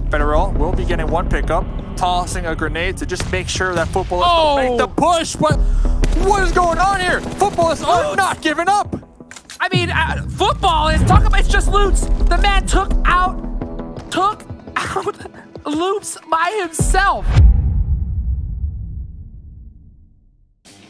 Federal will be getting one pickup, tossing a grenade to just make sure that footballists don't make the push. What is going on here? Footballists are not giving up. I mean, football is talk about it's just Loops. The man took out Loops by himself.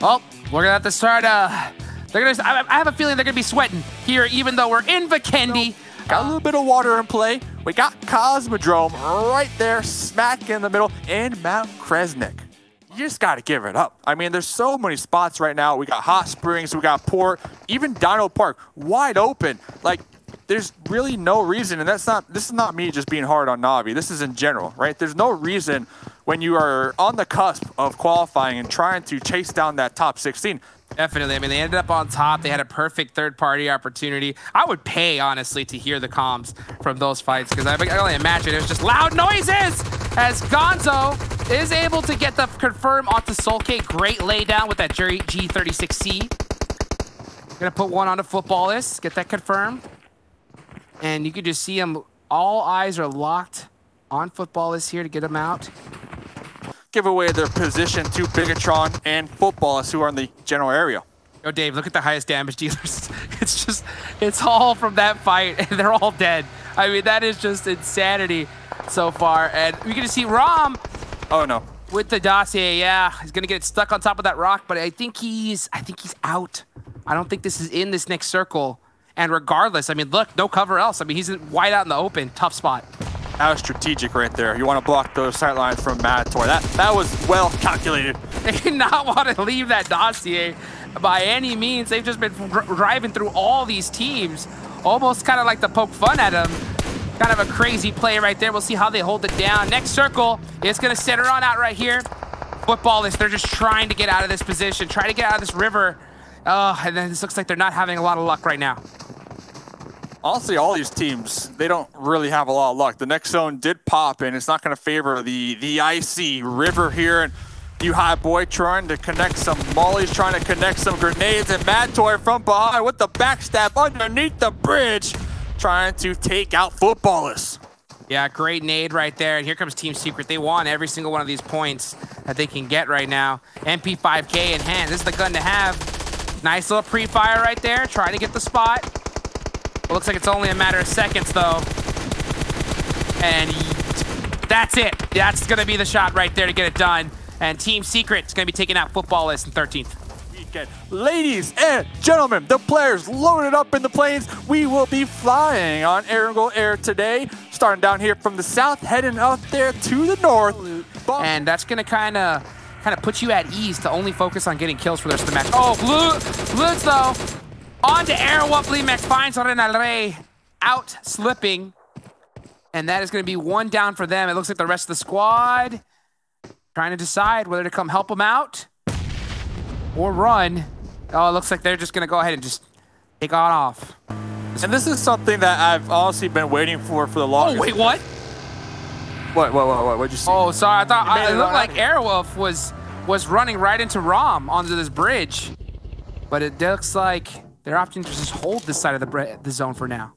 Oh, we're gonna have to start. I have a feeling they're gonna be sweating here, even though we're in Vikendi. Got a little bit of water in play. We got Cosmodrome right there, smack in the middle, and Mount Kresnik. You just got to give it up. I mean, there's so many spots right now. We got Hot Springs, we got Port, even Dino Park, wide open. Like, there's really no reason, and this is not me just being hard on Navi. This is in general, right? There's no reason when you are on the cusp of qualifying and trying to chase down that top 16. Definitely. I mean, they ended up on top. They had a perfect third-party opportunity. I would pay, honestly, to hear the comms from those fights because I can only imagine it was just loud noises as Gonzo is able to get the confirm onto Solke. Great laydown with that G36C. Gonna put one on the footballist, get that confirmed. And you can just see him. All eyes are locked on footballists here to get him out. Give away their position to Bigatron and footballists who are in the general area. Yo, Dave, look at the highest damage dealers. It's all from that fight, and they're all dead. I mean, that is just insanity so far. And we can just see Rom. Oh no. With the dossier, yeah, he's gonna get stuck on top of that rock, but I think he's out. I don't think this is in this next circle. And regardless, I mean, look, no cover else. I mean, he's wide out in the open, tough spot. That was strategic right there. You want to block those sight lines from Matator. That was well calculated. They did not want to leave that dossier by any means. They've just been driving through all these teams, almost kind of like to poke fun at them. Kind of a crazy play right there. We'll see how they hold it down. Next circle, it's going to center on out right here. Footballists, they're just trying to get out of this position, try to get out of this river. And then this looks like they're not having a lot of luck right now. Honestly, all these teams, they don't really have a lot of luck. The next zone did pop, and it's not going to favor the icy river here. And U-High Boy trying to connect some mollies, trying to connect some grenades, and Matoy from behind with the backstab underneath the bridge, trying to take out footballists. Yeah, great nade right there. And here comes Team Secret. They want every single one of these points that they can get right now. MP5K in hand. This is the gun to have. Nice little pre-fire right there, trying to get the spot. Well, looks like it's only a matter of seconds, though. And that's it. That's going to be the shot right there to get it done. And Team Secret is going to be taking out footballists in 13th. Weekend. Ladies and gentlemen, the players loaded up in the planes. We will be flying on Arango Air today, starting down here from the south, heading up there to the north. And that's going to kind of put you at ease to only focus on getting kills for the rest of the match. Oh, Lutz, though. On to Airwolf. Limex finds Renalre out slipping. And that is going to be one down for them. It looks like the rest of the squad trying to decide whether to come help them out or run. Oh, it looks like they're just going to go ahead and just take on off. And this is something that I've honestly been waiting for the longest. Oh, wait, what? What'd you see? Oh, sorry. I thought it looked like Airwolf was running right into Rom onto this bridge. But it looks like they're opting to just hold this side of the zone for now.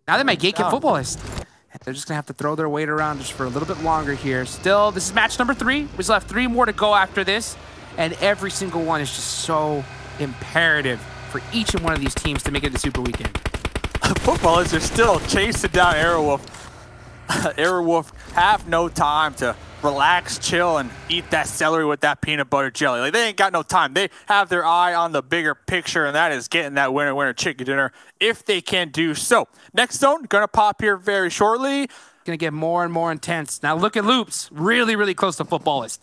Now they might gatekeep footballists. They're just going to have to throw their weight around just for a little bit longer here. Still, this is match number 3. We still have 3 more to go after this. And every single one is just so imperative for each and one of these teams to make it a super weekend. Footballists are still chasing down Airwolf. Airwolf have no time to relax, chill, and eat that celery with that peanut butter jelly. Like, they ain't got no time. They have their eye on the bigger picture, and that is getting that winner chicken dinner if they can do so. Next zone, gonna pop here very shortly. Gonna get more and more intense. Now look at Loops, really, really close to Footballist.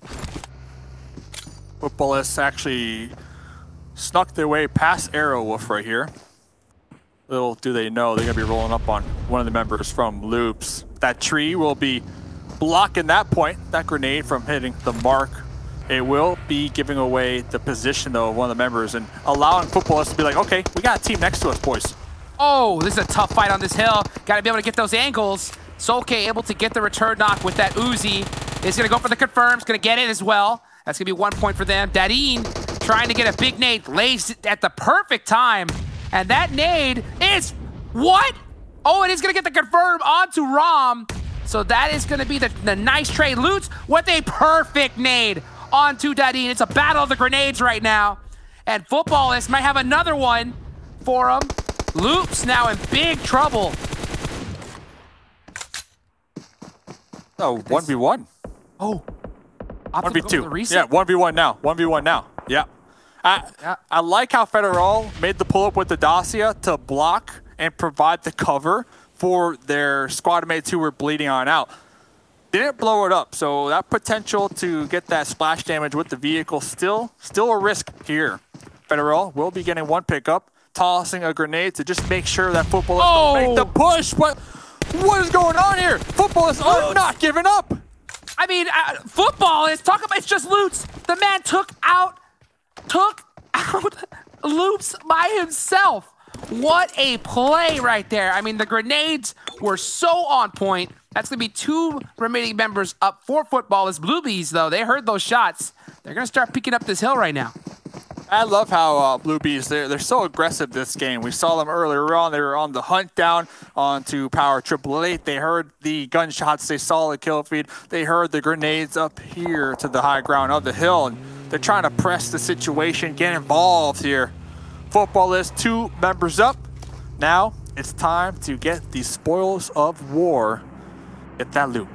Footballists actually snuck their way past Aerowolf right here. Little do they know, they're gonna be rolling up on one of the members from Loops. That tree will be blocking that point, that grenade from hitting the mark. It will be giving away the position, though, of one of the members and allowing footballists to be like, okay, we got a team next to us, boys. Oh, this is a tough fight on this hill. Got to be able to get those angles. Solke able to get the return knock with that Uzi. Is going to go for the confirms, going to get it as well. That's going to be 1 point for them. Dadine trying to get a big nade, lays it at the perfect time. And that nade is, what? Oh, it is going to get the confirm onto Rom. So that is going to be the nice trade. Loots with a perfect nade onto Dadine. It's a battle of the grenades right now. And Footballist might have another one for him. Loops now in big trouble. Oh, 1v1. Oh. 1v2. Yeah, 1v1 now. 1v1 now. Yeah. I like how Federal made the pull-up with the Dacia to block and provide the cover for their squad mates who were bleeding on out. Didn't blow it up, so that potential to get that splash damage with the vehicle still a risk here. Federal will be getting one pickup, tossing a grenade to just make sure that Footballists don't make the push. What is going on here? Footballists are not giving up. I mean, Footballists, talk about, it's just Loops. The man took out Loops by himself. What a play right there. I mean, the grenades were so on point. That's going to be 2 remaining members up for Footballists. Bluebees, though, they heard those shots. They're going to start picking up this hill right now. I love how Bluebees, they're so aggressive this game. We saw them earlier on. They were on the hunt down onto Power 888. They heard the gunshots. They saw the kill feed. They heard the grenades up here to the high ground of the hill. And they're trying to press the situation, get involved here. Footballists, 2 members up. Now it's time to get the spoils of war. Get that loot.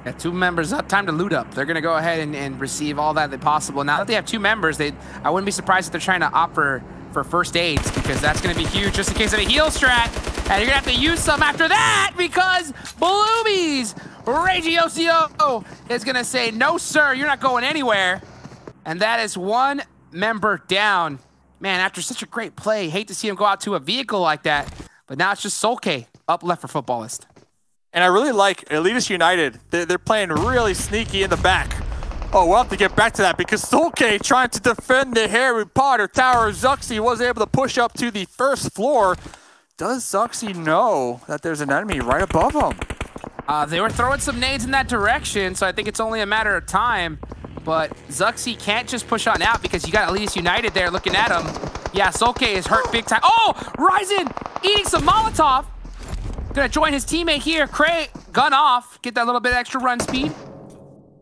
Got 2 members up. Time to loot up. They're going to go ahead and receive all that possible. Now that they have 2 members, I wouldn't be surprised if they're trying to opt for first aids, because that's going to be huge just in case of a heal strat. And you're going to have to use some after that, because Bluebees, Regiocio is going to say, no, sir, you're not going anywhere. And that is 1 member down. Man, after such a great play, hate to see him go out to a vehicle like that. But now it's just Solke up left for Footballist. And I really like Elitist United. They're playing really sneaky in the back. Oh, we'll have to get back to that, because Solke trying to defend the Harry Potter Tower. Zuxi was able to push up to the first floor. Does Zuxi know that there's an enemy right above him? They were throwing some nades in that direction, so I think it's only a matter of time. But Zuxi can't just push on out, because you got Elitist United there looking at him. Yeah, Solke is hurt big time. Oh, Ryzen eating some Molotov. Gonna join his teammate here. Cray, gun off. Get that little bit extra run speed.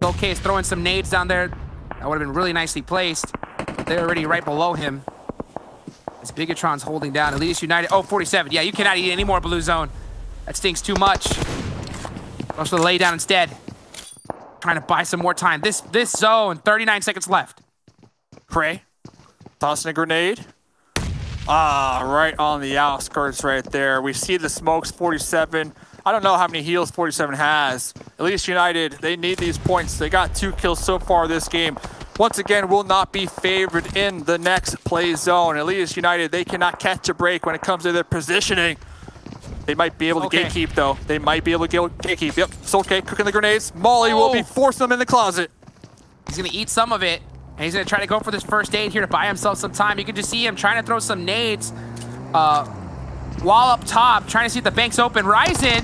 Solke is throwing some nades down there. That would have been really nicely placed. They're already right below him. As Bigatron's holding down Elitist United. Oh, 47. Yeah, you cannot eat any more blue zone. That stinks too much. Goes for the lay down instead. Trying to buy some more time. This zone, 39 seconds left. Cray, tossing a grenade. Ah, right on the outskirts right there. We see the smokes, 47. I don't know how many heals 47 has. Elitist United, they need these points. They got 2 kills so far this game. Once again, will not be favored in the next play zone. Elitist United, they cannot catch a break when it comes to their positioning. They might be able to gatekeep, though. They might be able to gatekeep. Yep, Solke cooking the grenades. Molly will be forcing them in the closet. He's going to eat some of it. And he's going to try to go for this first aid here to buy himself some time. You can just see him trying to throw some nades while up top, trying to see if the bank's open. Ryzen,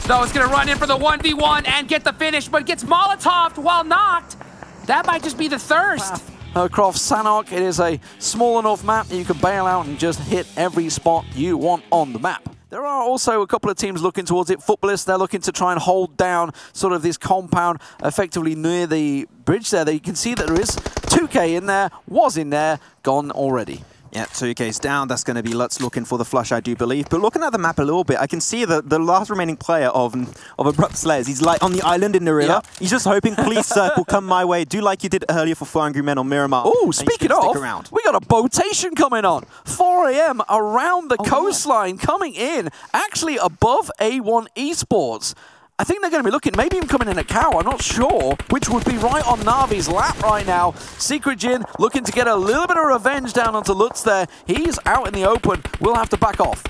though, is going to run in for the 1v1 and get the finish, but gets Molotoved while knocked. That might just be the thirst. Croft Sanok, it is a small enough map that you can bail out and just hit every spot you want on the map. There are also a couple of teams looking towards it. Footballists, they're looking to try and hold down sort of this compound effectively near the bridge there. You can see that there is 2K in there, was in there, gone already. Yeah, 2K's down. That's going to be Lutz looking for the flush, I do believe. But looking at the map a little bit, I can see that the last remaining player of Abrupt Slayers, he's like on the island in Narilla. Yep. He's just hoping, please circle, come my way. Do like you did earlier for 4 Angry Men on Miramar. Oh, speaking of, we got a boatation coming on. 4 AM around the coastline coming in, actually above A1 Esports. I think they're going to be looking, maybe even coming in at Cow, I'm not sure, which would be right on Na'Vi's lap right now. Secret Jin looking to get a little bit of revenge down onto Lutz there. He's out in the open, will have to back off.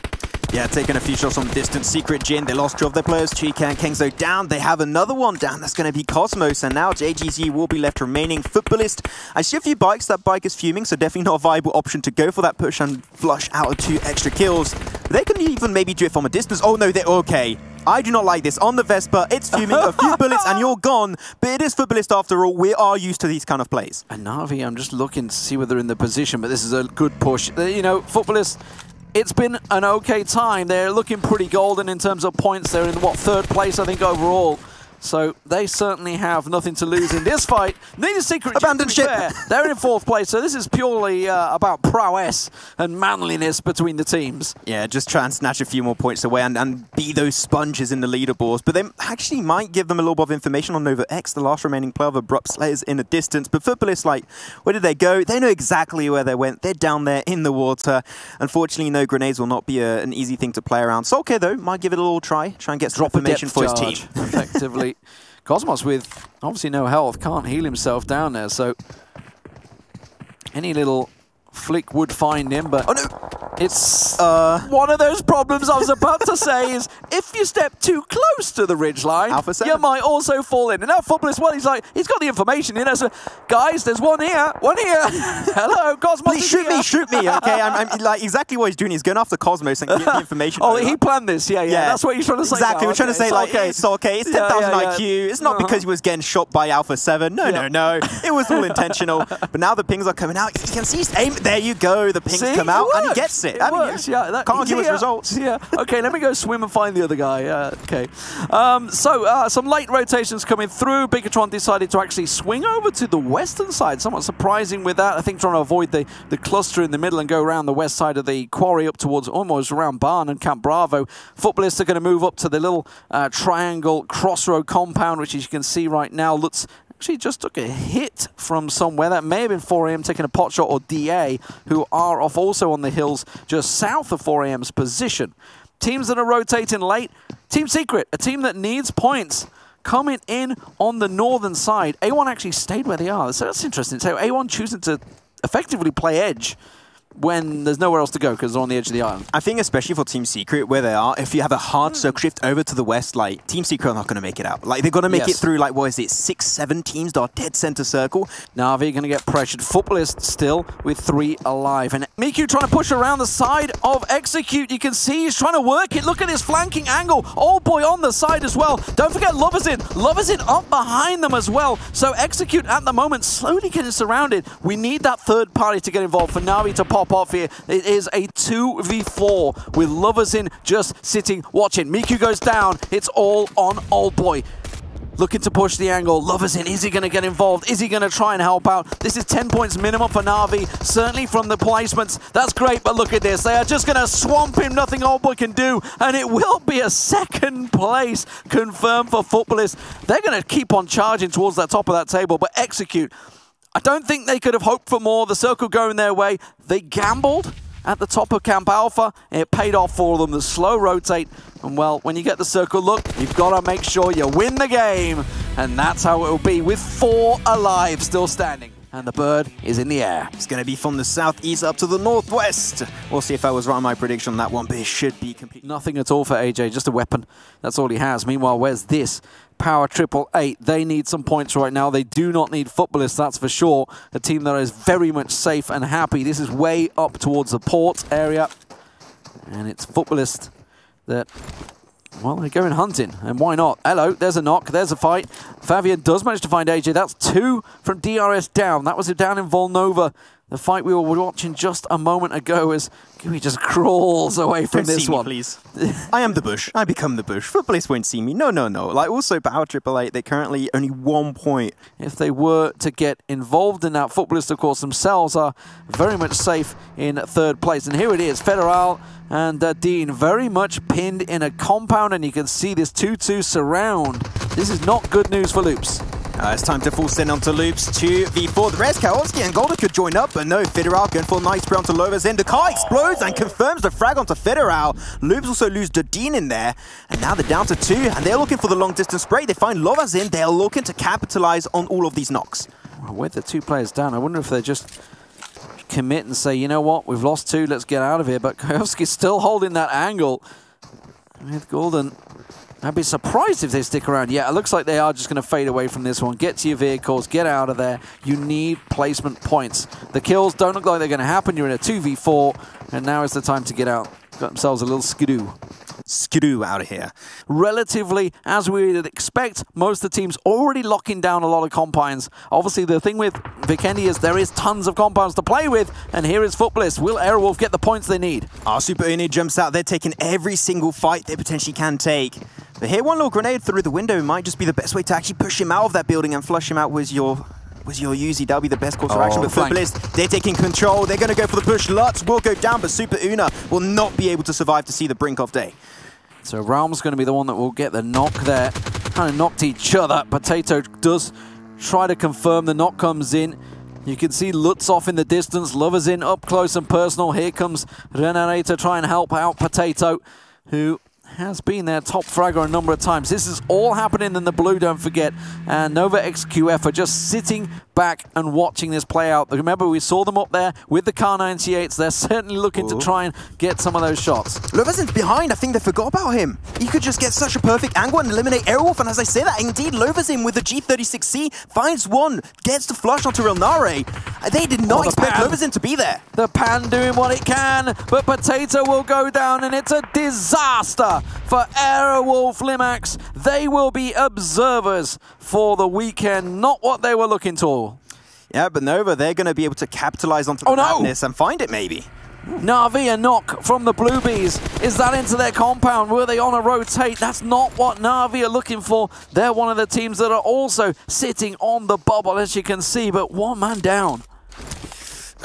Yeah, taking a few shots from distance. Secret Jin, they lost 2 of their players. Chica and Kengzo down. They have another one down. That's going to be Cosmos. And now JGZ will be left remaining. Footballist. I see a few bikes. That bike is fuming, so definitely not a viable option to go for that push and flush out of 2 extra kills. They can even maybe do it from a distance. Oh no, they're okay. I do not like this. On the Vespa, it's fuming. A few bullets and you're gone. But it is Footballist after all. We are used to these kind of plays. And Na'Vi, I'm just looking to see whether they're in the position, but this is a good push. You know, Footballist, it's been an okay time. They're looking pretty golden in terms of points. They're in, what, 3rd place, I think, overall. So they certainly have nothing to lose in this fight. Need a secret. Abandoned ship. They're in 4th place, so this is purely about prowess and manliness between the teams. Yeah, just try and snatch a few more points away and be those sponges in the leaderboards. But they actually might give them a little bit of information on Nova X, the last remaining player of Abrupt Slayers in the distance. But Footballists, like, where did they go? They know exactly where they went. They're down there in the water. Unfortunately, no grenades will not be an easy thing to play around. So, okay, though, might give it a little try. Try and get some information for his team. Effectively. Cosmos with obviously no health, can't heal himself down there, so any little flick would find him, but it's one of those problems I was about to say is if you step too close to the ridgeline, you might also fall in. And now Footballist, well, he's got the information, you know, so guys, there's one here. Hello, Cosmos. Please shoot me, okay? I'm like exactly what he's doing. He's going after Cosmos and getting the information. Oh, he planned this, yeah. That's what he's trying to say. Exactly, now. we're trying to say, like, it's okay, it's 10,000 IQ. It's not because he was getting shot by Alpha 7. No. It was all intentional. But now the pings are coming out. You can see his aim. There you go. The pings come out and he gets it. Can't argue his results. Yeah. Okay, let me go swim and find the other guy. Okay. Some late rotations coming through. Bigatron decided to actually swing over to the western side. Somewhat surprising with that. I think trying to avoid the cluster in the middle and go around the west side of the quarry up towards almost around Barn and Camp Bravo. Footballists are going to move up to the little triangle crossroad compound, which as you can see right now looks actually just took a hit from somewhere. That may have been 4AM taking a pot shot, or DA, who are off also on the hills just south of 4AM's position. Teams that are rotating late. Team Secret, a team that needs points, coming in on the northern side. A1 actually stayed where they are, so that's interesting. So A1 choosing to effectively play edge when there's nowhere else to go because they're on the edge of the island. I think especially for Team Secret, where they are, if you have a hard circle shift over to the west, like, Team Secret are not going to make it out. Like, they're going to make it through, like, what is it, 6, 7 teams that are dead center circle. Na'Vi going to get pressured. Footballist still with 3 alive. And Miku trying to push around the side of Execute. You can see he's trying to work it. Look at his flanking angle. Old boy on the side as well. Don't forget Lovers in. Lovers in up behind them as well. So Execute at the moment slowly getting surrounded. We need that third party to get involved for Na'Vi to pop off here. It is a 2v4 with Lovers in just sitting, watching. Miku goes down. It's all on Old Boy. Looking to push the angle. Lovers in. Is he going to get involved? Is he going to try and help out? This is 10 points minimum for Na'Vi. Certainly from the placements. That's great, but look at this. They are just going to swamp him. Nothing Old Boy can do. And it will be a 2nd place confirmed for Footballists. They're going to keep on charging towards that top of that table, but Execute, I don't think they could have hoped for more. The circle going their way. They gambled at the top of Camp Alpha. It paid off for them. The slow rotate. And, well, when you get the circle look, you've got to make sure you win the game. And that's how it will be with 4 alive still standing. And the bird is in the air. It's going to be from the southeast up to the northwest. We'll see if I was right on my prediction on that one, but it should be complete. Nothing at all for AJ, just a weapon. That's all he has. Meanwhile, where's this? Power 888. They need some points right now. They do not need Footballists, that's for sure. A team that is very much safe and happy. This is way up towards the port area. And it's Footballists that, well, they're going hunting. And why not? Hello, there's a knock. There's a fight. Fabian does manage to find AJ. That's 2 from DRS down. That was down in Volnova. The fight we were watching just a moment ago as Girish just crawls away from this one. Please. I am the bush. I become the bush. Footballists won't see me. No. Like, also, Power 888, they're currently only 1 point. If they were to get involved in that, Footballists, of course, themselves are very much safe in 3rd place. And here it is, Federal and Dean very much pinned in a compound, and you can see this 2-2 surround. This is not good news for Loops. It's time to full send onto Loops. 2v4. The rest, Kowalski and Golda could join up, but no, Federal going for a nice spray onto Lovers in. The car explodes and confirms the frag onto Federal. Loops also lose Dean in there, and now they're down to 2, and they're looking for the long distance spray. They find Lovers in. They're looking to capitalize on all of these knocks. With the 2 players down, I wonder if they just commit and say, you know what, we've lost 2, let's get out of here. But Kowalski's still holding that angle with Golden. I'd be surprised if they stick around. Yeah, it looks like they are just going to fade away from this one. Get to your vehicles, get out of there. You need placement points. The kills don't look like they're going to happen. You're in a 2v4, and now is the time to get out. Got themselves a little skidoo. skidoo out of here. Relatively, as we would expect, most of the teams already locking down a lot of compounds. Obviously, the thing with Vikendi is there is tons of compounds to play with, and here is Footballist. Will Airwolf get the points they need? Our Super Uni jumps out. They're taking every single fight they potentially can take. But here, one little grenade through the window might just be the best way to actually push him out of that building and flush him out with your Uzi. That'll be the best course of action. But Footballist, they're taking control. They're going to go for the push. Lutz will go down, but Super Una will not be able to survive to see the brink of day. So Realm's going to be the one that will get the knock there. Kind of knocked each other. Potato does try to confirm. The knock comes in. You can see Lutz off in the distance. Lovers in up close and personal. Here comes Renare to try and help out Potato, who has been their top fragger a number of times. This is all happening in the blue, don't forget. And Nova XQF are just sitting back and watching this play out. Remember, we saw them up there with the Kar 98s. They're certainly looking to try and get some of those shots. Loversen's behind. I think they forgot about him. He could just get such a perfect angle and eliminate Airwolf. And as I say that, indeed, Loversen with the G36C finds one, gets the flush onto Relnare. They did not expect Loversen to be there. The Pan doing what it can, but Potato will go down, and it's a disaster for Airwolf Limax. They will be observers for the weekend, not what they were looking to. Yeah, but Nova, they're going to be able to capitalize onto the madness and find it, maybe. Na'Vi a knock from the Bluebees. Is that into their compound? Were they on a rotate? That's not what Na'Vi are looking for. They're one of the teams that are also sitting on the bubble, as you can see, but one man down.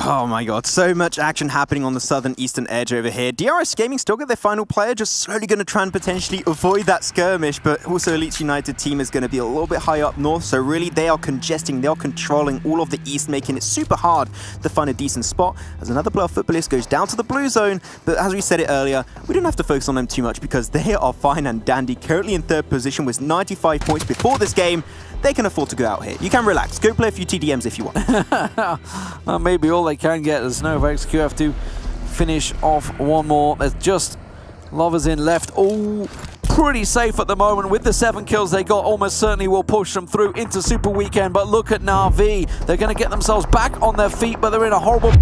Oh my god, so much action happening on the southern eastern edge over here. DRS Gaming still get their final player, just slowly going to try and potentially avoid that skirmish, but also Elite United team is going to be a little bit high up north, so really they are congesting, they are controlling all of the east, making it super hard to find a decent spot. As another player, Footballist, goes down to the blue zone, but as we said it earlier, we don't have to focus on them too much because they are fine and dandy, currently in third position with 95 points before this game. They can afford to go out here. You can relax. Go play a few TDMs if you want. Well, maybe all they can get is Nova XQF to finish off one more. There's just Lovers in left. Oh, pretty safe at the moment. With the 7 kills they got, almost certainly will push them through into Super Weekend. But look at Na'Vi. They're going to get themselves back on their feet, but they're in a horrible